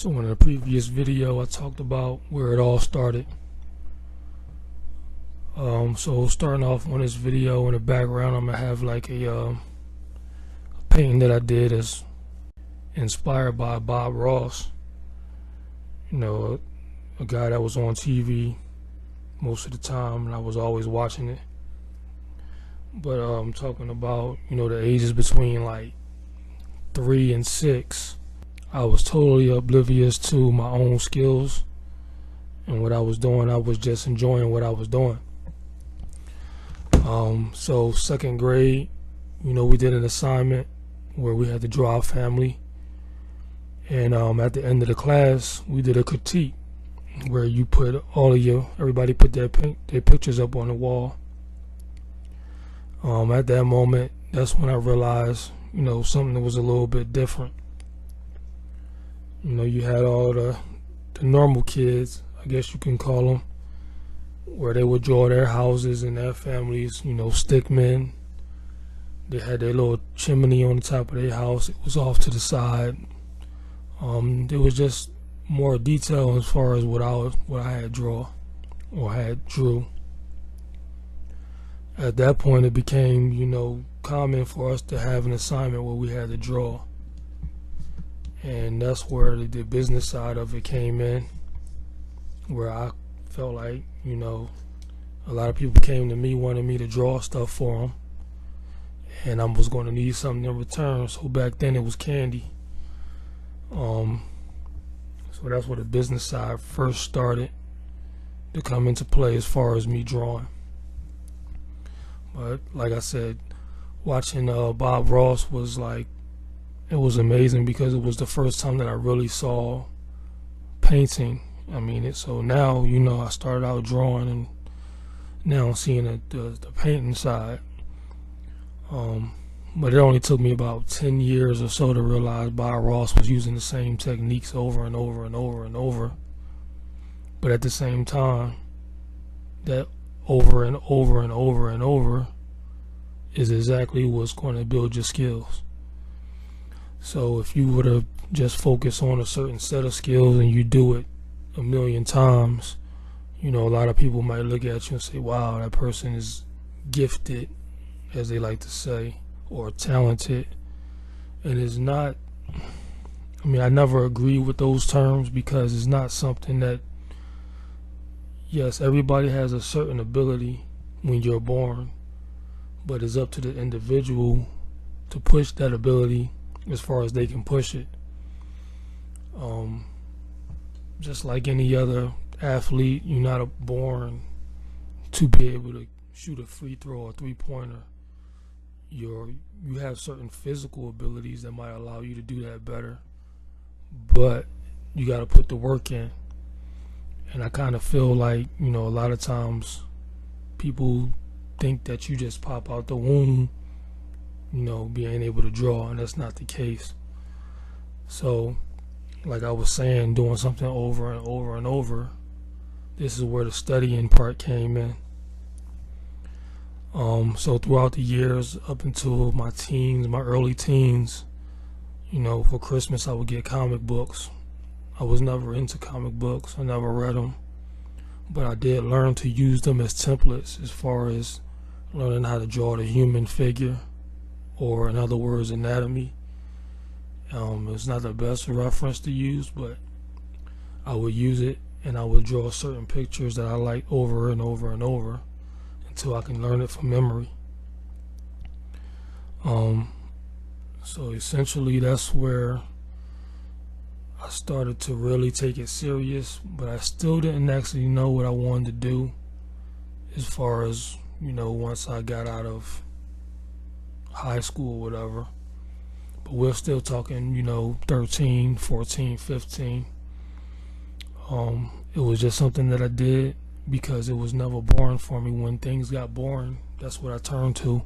So in the previous video I talked about where it all started. So starting off on this video, in the background I'm gonna have like a painting that I did as inspired by Bob Ross, you know, a guy that was on TV most of the time and I was always watching it. But I'm talking about, you know, the ages between like 3 and 6. I was totally oblivious to my own skills and what I was doing. I was just enjoying what I was doing. So second grade, you know, we did an assignment where we had to draw a family, and at the end of the class we did a critique where you put everybody put their pictures up on the wall. At that moment, that's when I realized, you know, something that was a little bit different. You know, you had all the normal kids, I guess you can call them, where they would draw their houses and their families, you know, stickmen. They had their little chimney on the top of their house. It was off to the side. There was just more detail as far as what I had drew. At that point, it became, you know, common for us to have an assignment where we had to draw. And that's where the business side of it came in, where I felt like, you know, a lot of people came to me, wanted me to draw stuff for them, and I was going to need something in return. So back then it was candy. So that's where the business side first started to come into play as far as me drawing. But like I said, watching Bob Ross was like, it was amazing because it was the first time that I really saw painting. I mean, so now, you know, I started out drawing and now I'm seeing the painting side. But it only took me about 10 years or so to realize Bob Ross was using the same techniques over and over and over and over. But at the same time, that over and over and over and over is exactly what's going to build your skills. So if you were to just focus on a certain set of skills and you do it a million times, you know, a lot of people might look at you and say, wow, that person is gifted, as they like to say, or talented. And it's not, I mean, I never agree with those terms because it's not something that, yes, everybody has a certain ability when you're born, but it's up to the individual to push that ability as far as they can push it. Just like any other athlete, you're not born to be able to shoot a free throw or three-pointer. You have certain physical abilities that might allow you to do that better, but you got to put the work in. And I kind of feel like, you know, a lot of times people think that you just pop out the womb, you know, being able to draw, and that's not the case. So, like I was saying, doing something over and over and over, this is where the studying part came in. So throughout the years, up until my teens, my early teens, you know, for Christmas I would get comic books. I was never into comic books. I never read them, but I did learn to use them as templates as far as learning how to draw the human figure, or in other words, anatomy. It's not the best reference to use, but I would use it and I would draw certain pictures that I liked over and over and over until I can learn it from memory. So essentially that's where I started to really take it serious, but I still didn't actually know what I wanted to do as far as, you know, once I got out of high school or whatever. But we're still talking, you know, 13, 14, 15. It was just something that I did because it was never boring for me. When things got boring, that's what I turned to,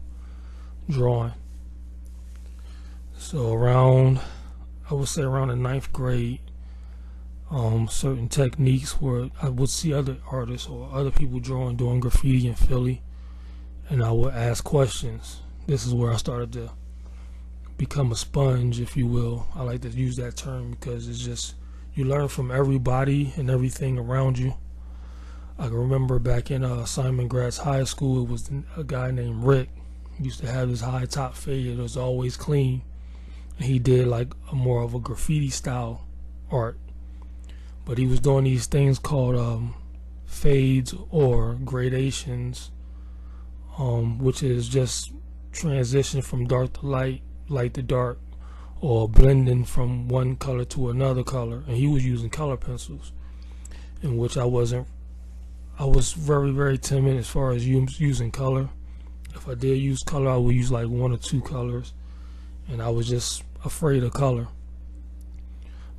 drawing. So I would say around the 9th grade, certain techniques where I would see other artists or other people doing graffiti in Philly, and I would ask questions. This is where I started to become a sponge, if you will. I like to use that term because it's just, You learn from everybody and everything around you. I can remember back in Simon Gratz High School, it was a guy named Rick. He used to have his high top fade. It was always clean. And he did like more of a graffiti style art. But he was doing these things called fades or gradations, which is just transition from dark to light, light to dark, or blending from one color to another color. And he was using color pencils, in which I was very, very timid as far as using color. If I did use color, I would use like 1 or 2 colors, and I was just afraid of color.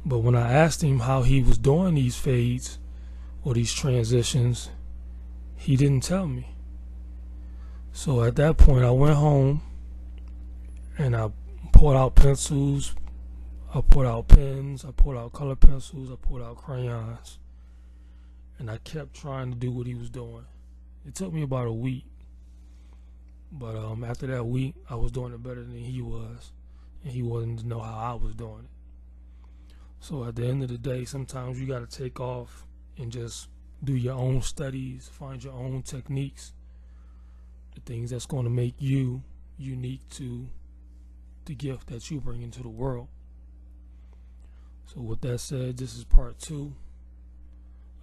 But when I asked him how he was doing these fades or these transitions, he didn't tell me. So at that point, I went home and I pulled out pencils, I pulled out pens, I pulled out color pencils, I pulled out crayons, and I kept trying to do what he was doing. It took me about a week, but after that week, I was doing it better than he was, and he wanted to know how I was doing it. So at the end of the day, sometimes you got to take off and just do your own studies, find your own techniques, the things that's going to make you unique to the gift that you bring into the world. So with that said, this is part 2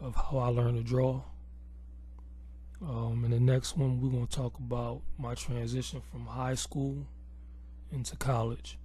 of how I learned to draw. In the next one, we're going to talk about my transition from high school into college.